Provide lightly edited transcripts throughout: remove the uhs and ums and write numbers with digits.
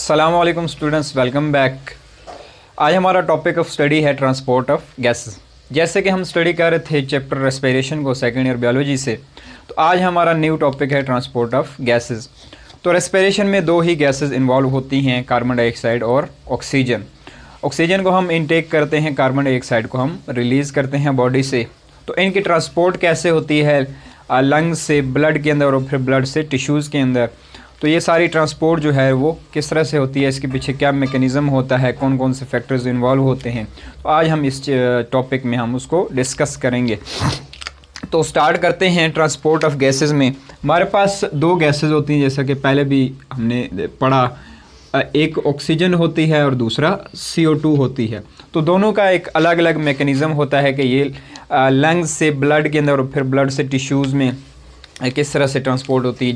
अस्सलाम वालेकुम students, welcome back. आज हमारा टॉपिक ऑफ स्टडी है ट्रांसपोर्ट ऑफ गैसेस। जैसे कि हम स्टडी कर रहे थे चैप्टर रेस्पिरेशन को सेकेंड ईयर बायोलॉजी से, तो आज हमारा न्यू टॉपिक है ट्रांसपोर्ट ऑफ गैसेस। तो रेस्पिरेशन में दो ही गैसेस इन्वॉल्व होती हैं, कार्बन डाइऑक्साइड और ऑक्सीजन। ऑक्सीजन को हम इनटेक करते हैं, कार्बन डाइऑक्साइड को हम रिलीज़ करते हैं बॉडी से। तो इनकी ट्रांसपोर्ट कैसे होती है? लंग्स से ब्लड के अंदर और फिर ब्लड से टिश्यूज़ के अंदर। तो ये सारी ट्रांसपोर्ट जो है वो किस तरह से होती है, इसके पीछे क्या मैकेनिज़्म होता है, कौन कौन से फैक्टर्स इन्वॉल्व होते हैं, तो आज हम इस टॉपिक में हम उसको डिस्कस करेंगे। तो स्टार्ट करते हैं ट्रांसपोर्ट ऑफ गैसेस में। हमारे पास दो गैसेस होती हैं, जैसा कि पहले भी हमने पढ़ा, एक ऑक्सीजन होती है और दूसरा CO2 होती है। तो दोनों का एक अलग अलग मैकेनिज़्म होता है कि ये लंग्स से ब्लड के अंदर और फिर ब्लड से टिश्यूज़ में किस तरह से ट्रांसपोर्ट होती है।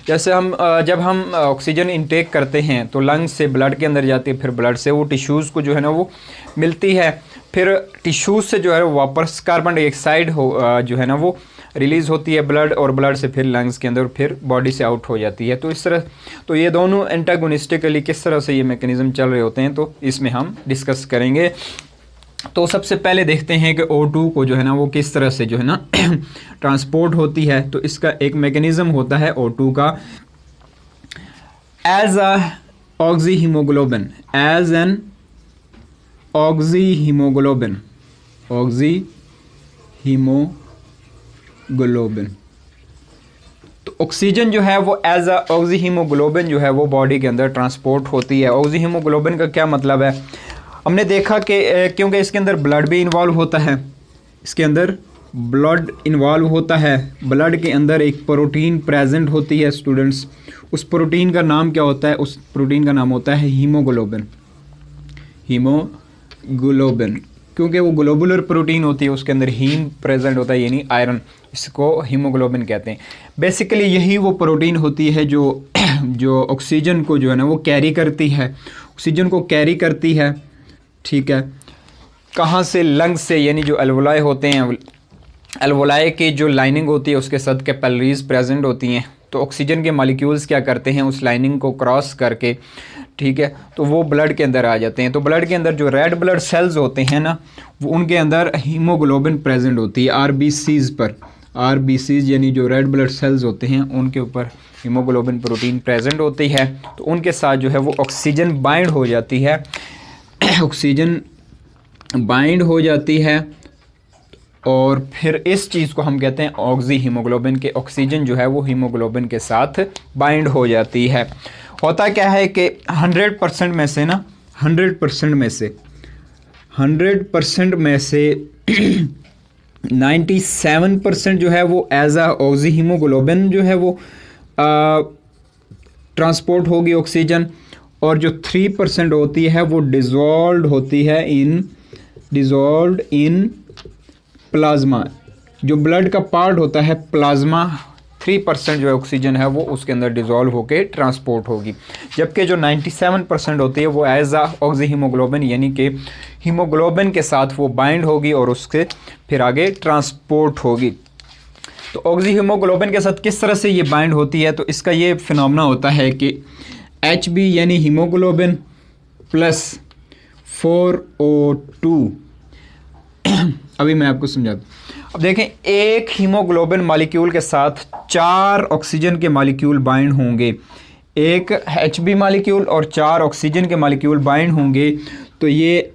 जैसे हम जब हम ऑक्सीजन इंटेक करते हैं तो लंग्स से ब्लड के अंदर जाती है, फिर ब्लड से वो टिश्यूज़ को जो है ना वो मिलती है, फिर टिश्यूज़ से जो है वापस कार्बन डाइऑक्साइड जो है ना वो रिलीज़ होती है ब्लड, और ब्लड से फिर लंग्स के अंदर फिर बॉडी से आउट हो जाती है। तो इस तरह तो ये दोनों एंटागोनिस्टिकली किस तरह से ये मैकेनिज़्म चल रहे होते हैं, तो इसमें हम डिस्कस करेंगे। तो सबसे पहले देखते हैं कि O2 को जो है ना वो किस तरह से जो है ना ट्रांसपोर्ट होती है। तो इसका एक मैकेनिज़्म होता है O2 का, as a oxyhaemoglobin, as an oxyhaemoglobin, oxyhaemoglobin. तो ऑक्सीजन जो है वो एज अ ऑक्सी हीमोग्लोबिन जो है वो बॉडी के अंदर ट्रांसपोर्ट होती है। ऑक्सी हीमोग्लोबिन का क्या मतलब है? हमने देखा कि क्योंकि इसके अंदर ब्लड भी इन्वॉल्व होता है, इसके अंदर ब्लड इन्वॉल्व होता है, ब्लड के अंदर एक प्रोटीन प्रेजेंट होती है स्टूडेंट्स। उस प्रोटीन का नाम क्या होता है? उस प्रोटीन का नाम होता है हीमोग्लोबिन। हीमोग्लोबिन क्योंकि वो ग्लोबुलर प्रोटीन होती है, उसके अंदर हीम प्रेजेंट होता है, यानी आयरन, इसको हीमोग्लोबिन कहते हैं। बेसिकली यही वो प्रोटीन होती है जो ऑक्सीजन को जो है ना वो कैरी करती है, ऑक्सीजन को कैरी करती है। ठीक है, कहाँ से? लंग्स से, यानी जो एल्वोलाई होते हैं, एल्वोलाई की जो लाइनिंग होती है उसके साथ कैपिलरीज प्रेजेंट होती हैं। तो ऑक्सीजन के मॉलिक्यूल्स क्या करते हैं, उस लाइनिंग को क्रॉस करके, ठीक है, तो वो ब्लड के अंदर आ जाते हैं। तो ब्लड के अंदर जो रेड ब्लड सेल्स होते हैं ना, वो उनके अंदर हीमोग्लोबिन प्रेजेंट होती है। RBCs पर, RBCs यानी जो रेड ब्लड सेल्स होते हैं उनके ऊपर हीमोग्लोबिन प्रोटीन प्रेजेंट होती है। तो उनके साथ जो है वो ऑक्सीजन बाइंड हो जाती है, ऑक्सीजन बाइंड हो जाती है, और फिर इस चीज़ को हम कहते हैं ऑक्सी हीमोग्लोबिन के। ऑक्सीजन जो है वो हीमोग्लोबिन के साथ बाइंड हो जाती है। होता क्या है कि 100% में से ना 100% में से 97% जो है वो एज आ ऑक्सी हीमोग्लोबिन जो है वो ट्रांसपोर्ट होगी ऑक्सीजन, और जो 3% होती है वो डिज़ोल्व इन प्लाज्मा। जो ब्लड का पार्ट होता है प्लाज्मा, 3% जो है ऑक्सीजन है वो उसके अंदर डिज़ोल्व होकर ट्रांसपोर्ट होगी। जबकि जो 97% होती है वो एज आ ऑक्सी हीमोग्लोबिन, यानी कि हीमोग्लोबिन के साथ वो बाइंड होगी और उससे फिर आगे ट्रांसपोर्ट होगी। तो ऑक्सी हीमोग्लोबिन के साथ किस तरह से ये बाइंड होती है? तो इसका ये फिनोमेना होता है कि HB यानी हीमोग्लोबिन प्लस 4O2। अभी मैं आपको समझाता हूँ। अब देखें, एक हीमोग्लोबिन मॉलिक्यूल के साथ 4 ऑक्सीजन के मॉलिक्यूल बाइंड होंगे, एक HB मॉलिक्यूल और 4 ऑक्सीजन के मॉलिक्यूल बाइंड होंगे। तो ये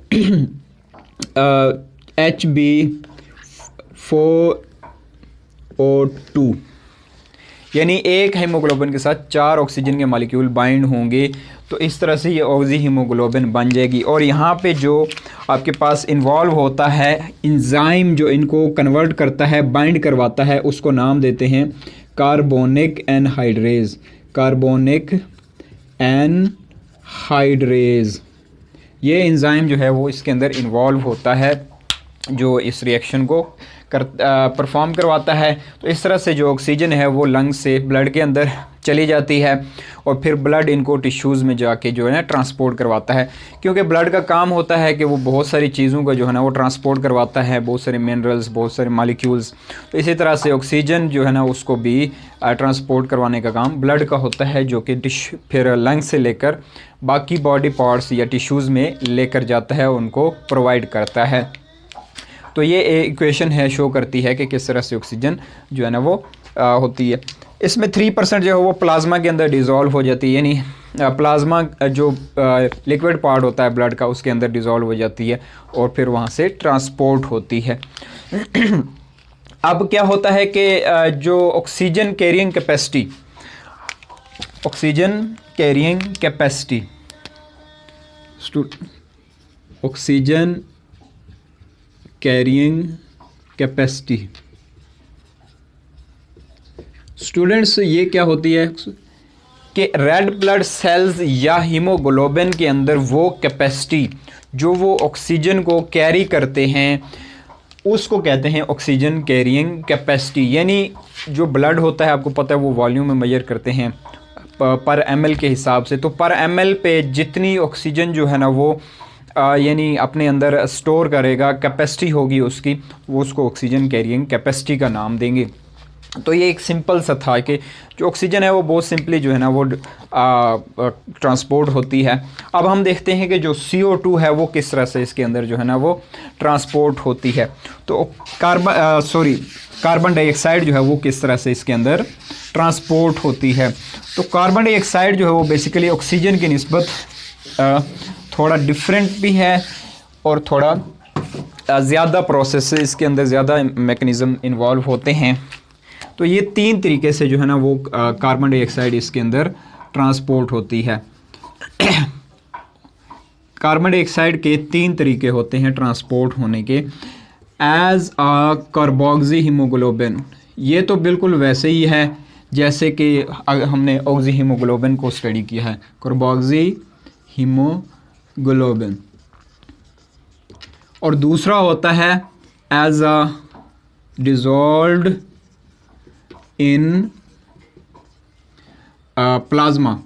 HB4O2 यानी एक हीमोग्लोबिन के साथ 4 ऑक्सीजन के मॉलिक्यूल बाइंड होंगे। तो इस तरह से ये ऑक्सी हीमोग्लोबिन बन जाएगी। और यहाँ पे जो आपके पास इन्वॉल्व होता है एंजाइम, जो इनको कन्वर्ट करता है, बाइंड करवाता है, उसको नाम देते हैं कार्बोनिक एनहाइड्रेज। कार्बोनिक एनहाइड्रेज ये एंजाइम जो है वो इसके अंदर इन्वॉल्व होता है, जो इस रिएक्शन को परफॉर्म करवाता है। तो इस तरह से जो ऑक्सीजन है वो लंग्स से ब्लड के अंदर चली जाती है और फिर ब्लड इनको टिश्यूज़ में जाके जो है ना ट्रांसपोर्ट करवाता है, क्योंकि ब्लड का काम होता है कि वो बहुत सारी चीज़ों को जो है ना वो ट्रांसपोर्ट करवाता है, बहुत सारे मिनरल्स, बहुत सारे मॉलिक्यूल्स। तो इसी तरह से ऑक्सीजन जो है ना उसको भी ट्रांसपोर्ट करवाने का काम ब्लड का होता है, जो कि फिर लंग्स से लेकर बाकी बॉडी पार्ट्स या टिश्यूज़ में लेकर जाता है, उनको प्रोवाइड करता है। तो ये इक्वेशन है, शो करती है कि किस तरह से ऑक्सीजन जो है ना वो होती है। इसमें 3% जो है वो प्लाज्मा के अंदर डिज़ोल्व हो जाती है, यानी प्लाज्मा जो लिक्विड पार्ट होता है ब्लड का उसके अंदर डिज़ोल्व हो जाती है और फिर वहाँ से ट्रांसपोर्ट होती है। अब क्या होता है कि जो oxygen carrying capacity oxygen carrying capacity students ये क्या होती है कि रेड ब्लड सेल्स या हीमोग्लोबिन के अंदर वो कैपेसिटी जो वो ऑक्सीजन को कैरी करते हैं उसको कहते हैं ऑक्सीजन कैरियंग कैपेसिटी। यानी जो ब्लड होता है आपको पता है वो वॉल्यूम में मेजर करते हैं पर ml के हिसाब से। तो पर ml पे जितनी ऑक्सीजन जो है ना वो यानी अपने अंदर स्टोर करेगा, कैपेसिटी होगी उसकी, वो उसको ऑक्सीजन कैरियंग कैपेसिटी का नाम देंगे। तो ये एक सिंपल सा था कि जो ऑक्सीजन है वो बहुत सिंपली जो है ना वो ट्रांसपोर्ट होती है। अब हम देखते हैं कि जो CO2 है वो किस तरह से इसके अंदर जो है ना वो ट्रांसपोर्ट होती है। तो कार्बन डाइऑक्साइड जो है वो किस तरह से इसके अंदर ट्रांसपोर्ट होती है। तो कार्बन डाइऑक्साइड जो है वो बेसिकली ऑक्सीजन की निस्बत थोड़ा डिफरेंट भी है और थोड़ा ज़्यादा प्रोसेस इसके अंदर, ज़्यादा मैकेनिज़्म इन्वॉल्व होते हैं। तो ये 3 तरीके से जो है ना वो कार्बन डाइऑक्साइड इसके अंदर ट्रांसपोर्ट होती है। कार्बन डाइऑक्साइड के 3 तरीके होते हैं ट्रांसपोर्ट होने के। एज आ कार्बोक्सी हीमोग्लोबिन, ये तो बिल्कुल वैसे ही है जैसे कि हमने ऑक्सी हीमोग्लोबिन को स्टडी किया है, कार्बोक्सी हीमोग्लोबिन। और दूसरा होता है as uh dissolved in plasma,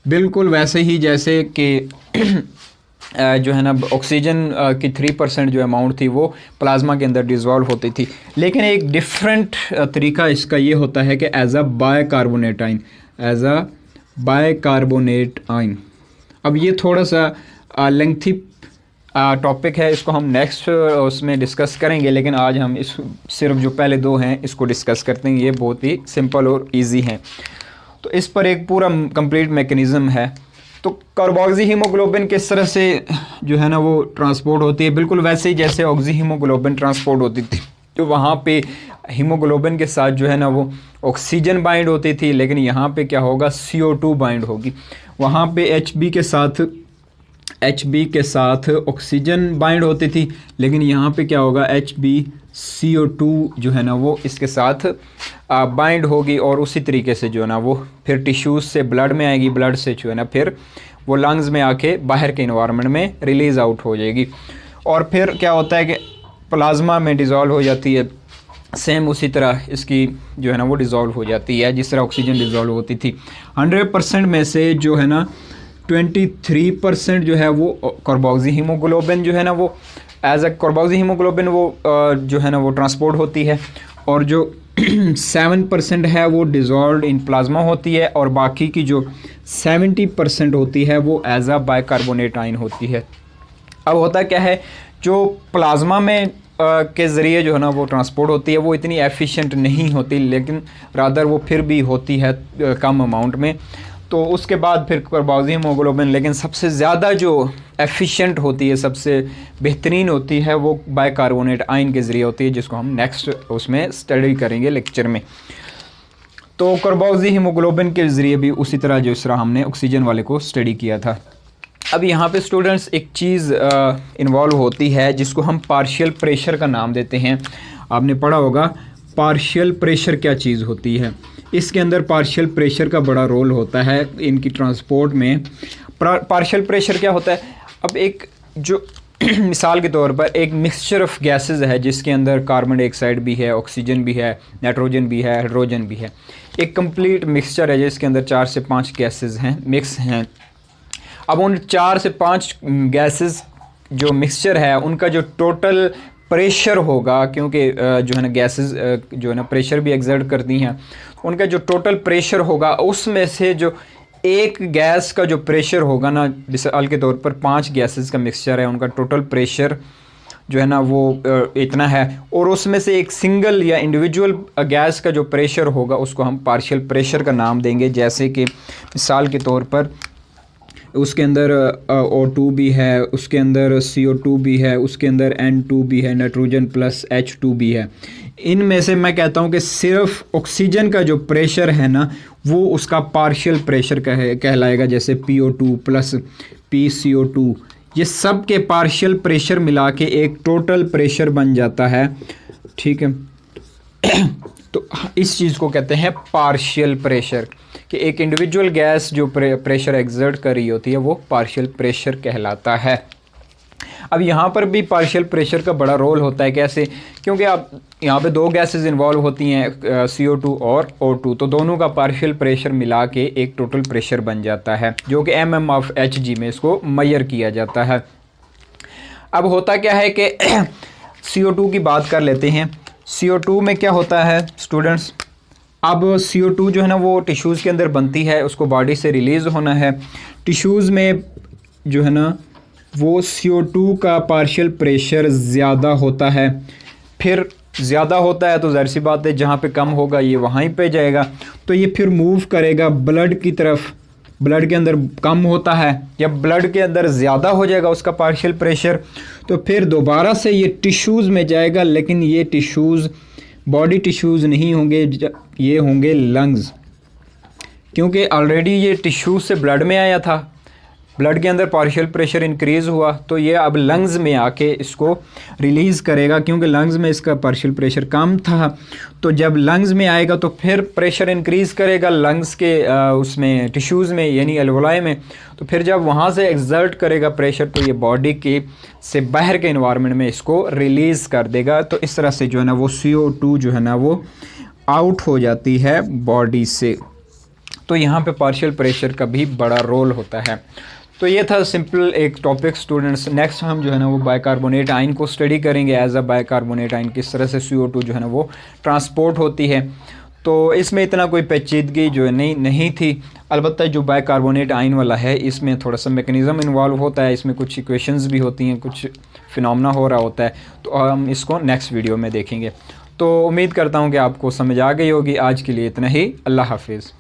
बिल्कुल वैसे ही जैसे कि जो है ना ऑक्सीजन की 3% जो अमाउंट थी वो प्लाज्मा के अंदर डिज़ोल्व होती थी। लेकिन एक डिफरेंट तरीका इसका ये होता है कि एज अ बायकार्बोनेट आयन। अब ये थोड़ा सा लेंथी टॉपिक है, इसको हम नेक्स्ट उसमें डिस्कस करेंगे, लेकिन आज हम इस सिर्फ जो पहले 2 हैं इसको डिस्कस करते हैं। ये बहुत ही सिंपल और इजी हैं, तो इस पर एक पूरा कंप्लीट मैकेनिज़्म है। तो कार्बोक्सी हीमोग्लोबिन किस तरह से जो है ना वो ट्रांसपोर्ट होती है, बिल्कुल वैसे ही जैसे ऑक्सी हीमोग्लोबिन ट्रांसपोर्ट होती थी। तो वहाँ पे हीमोग्लोबिन के साथ जो है ना वो ऑक्सीजन बाइंड होती थी, लेकिन यहाँ पे क्या होगा, CO2 बाइंड होगी। वहाँ पे HB के साथ ऑक्सीजन बाइंड होती थी, लेकिन यहाँ पे क्या होगा, HbCO2 जो है ना वो इसके साथ बाइंड होगी और उसी तरीके से जो है ना वो फिर टिश्यूज़ से ब्लड में आएगी, ब्लड से जो है ना फिर वो लंग्स में आके बाहर के इन्वायरमेंट में रिलीज़ आउट हो जाएगी और फिर क्या होता है कि प्लाज्मा में डिज़ोल्व हो जाती है। सेम उसी तरह इसकी जो है ना वो डिज़ोल्व हो जाती है जिस तरह ऑक्सीजन डिज़ोल्व होती थी। 100% में से जो है ना 23% जो है वो कार्बोक्सी हीमोग्लोबिन जो है ना वो एज अ कार्बोक्सी हीमोग्लोबिन वो जो है ना वो ट्रांसपोर्ट होती है, और जो 7% है वो डिज़ोल्व इन प्लाज्मा होती है, और बाकी की जो 70% होती है वो एज अ बाइकार्बोनेट आयन होती है। अब होता क्या है, जो प्लाज्मा में के ज़रिए जो है ना वो ट्रांसपोर्ट होती है वो इतनी एफिशिएंट नहीं होती, लेकिन रादर वो फिर भी होती है कम अमाउंट में। तो उसके बाद फिर कार्बोक्सी हीमोग्लोबिन, लेकिन सबसे ज़्यादा जो एफिशिएंट होती है, सबसे बेहतरीन होती है वो बाइकार्बोनेट आयन के ज़रिए होती है, जिसको हम नेक्स्ट उसमें स्टडी करेंगे लेक्चर में। तो कार्बोक्सी हीमोग्लोबिन के ज़रिए भी उसी तरह जिस तरह हमने ऑक्सीजन वाले को स्टडी किया था। अब यहाँ पे स्टूडेंट्स एक चीज़ इन्वॉल्व होती है जिसको हम पार्शियल प्रेशर का नाम देते हैं। आपने पढ़ा होगा पार्शियल प्रेशर क्या चीज़ होती है। इसके अंदर पार्शियल प्रेशर का बड़ा रोल होता है इनकी ट्रांसपोर्ट में। पार्शियल प्रेशर क्या होता है, अब एक जो मिसाल के तौर पर एक मिक्सचर ऑफ गैसेस है जिसके अंदर कार्बन डाइऑक्साइड भी है, ऑक्सीजन भी है, नाइट्रोजन भी है, हाइड्रोजन भी है। एक कंप्लीट मिक्सचर है जिसके अंदर 4 से 5 गैसेस हैं, मिक्स हैं। अब उन 4 से 5 गैसेस जो मिक्सचर है उनका जो टोटल प्रेशर होगा, क्योंकि जो है ना गैसेस जो है ना प्रेशर भी एक्सर्ट करती हैं, उनका जो टोटल प्रेशर होगा उसमें से जो एक गैस का जो प्रेशर होगा ना, मिसाल के तौर पर 5 गैसेस का मिक्सचर है, उनका टोटल प्रेशर जो है ना वो इतना है, और उसमें से एक सिंगल या इंडिविजुअल गैस का जो प्रेशर होगा उसको हम पार्शियल प्रेशर का नाम देंगे। जैसे कि मिसाल के तौर पर उसके अंदर O2 भी है, उसके अंदर CO2 भी है, उसके अंदर N2 भी है, नाइट्रोजन प्लस H2 भी है। इनमें से मैं कहता हूँ कि सिर्फ ऑक्सीजन का जो प्रेशर है ना वो उसका पार्शियल प्रेशर कहलाएगा। जैसे PO2 प्लस PCO2, ये सब के पार्शियल प्रेशर मिला के एक टोटल प्रेशर बन जाता है, ठीक है। तो इस चीज़ को कहते हैं पार्शियल प्रेशर, कि एक इंडिविजुअल गैस जो प्रेशर एक्सर्ट कर रही होती है वो पार्शियल प्रेशर कहलाता है। अब यहाँ पर भी पार्शियल प्रेशर का बड़ा रोल होता है। कैसे? क्योंकि आप यहाँ पे 2 गैसेस इन्वॉल्व होती हैं, CO2 और O2, तो दोनों का पार्शियल प्रेशर मिला के एक टोटल प्रेशर बन जाता है, जो कि mm/Hg में इसको मेजर किया जाता है। अब होता क्या है कि CO2 की बात कर लेते हैं। CO2 में क्या होता है स्टूडेंट्स? अब CO2 जो है ना वो टिश्यूज़ के अंदर बनती है, उसको बॉडी से रिलीज़ होना है। टिश्यूज़ में जो है ना वो CO2 का पार्शियल प्रेशर ज़्यादा होता है। फिर ज़्यादा होता है तो ज़ाहिर सी बात है जहाँ पे कम होगा ये वहाँ ही पे जाएगा, तो ये फिर मूव करेगा ब्लड की तरफ। ब्लड के अंदर कम होता है या ब्लड के अंदर ज़्यादा हो जाएगा उसका पार्शियल प्रेशर, तो फिर दोबारा से ये टिश्यूज़ में जाएगा। लेकिन ये टिश्यूज़ बॉडी टिश्यूज़ नहीं होंगे, ये होंगे लंग्स, क्योंकि ऑलरेडी ये टिश्यूज़ से ब्लड में आया था, ब्लड के अंदर पार्शियल प्रेशर इंक्रीज़ हुआ, तो ये अब लंग्स में आके इसको रिलीज़ करेगा, क्योंकि लंग्स में इसका पार्शियल प्रेशर कम था। तो जब लंग्स में आएगा तो फिर प्रेशर इंक्रीज़ करेगा लंग्स के उसमें टिश्यूज़ में, यानी एल्वोलाई में। तो फिर जब वहाँ से एक्सर्ट करेगा प्रेशर तो ये बॉडी के से बाहर के इन्वायरमेंट में इसको रिलीज़ कर देगा। तो इस तरह से जो है ना वो CO2 जो है ना वो आउट हो जाती है बॉडी से। तो यहाँ पे पार्शियल प्रेशर का भी बड़ा रोल होता है। तो ये था सिंपल एक टॉपिक स्टूडेंट्स। नेक्स्ट हम जो है ना वो बाइकार्बोनेट आयन को स्टडी करेंगे। एज अ बाइकार्बोनेट आयन किस तरह से CO2 जो है ना वो ट्रांसपोर्ट होती है। तो इसमें इतना कोई पेचीदगी जो है नहीं थी। अलबत्ता जो बाइकार्बोनेट आयन वाला है इसमें थोड़ा सा मैकेनिज़्म इन्वॉल्व होता है, इसमें कुछ इक्वेशंस भी होती हैं, कुछ फिनोमेना हो रहा होता है, तो हम इसको नेक्स्ट वीडियो में देखेंगे। तो उम्मीद करता हूँ कि आपको समझ आ गई होगी। आज के लिए इतना ही। अल्लाह हाफिज़।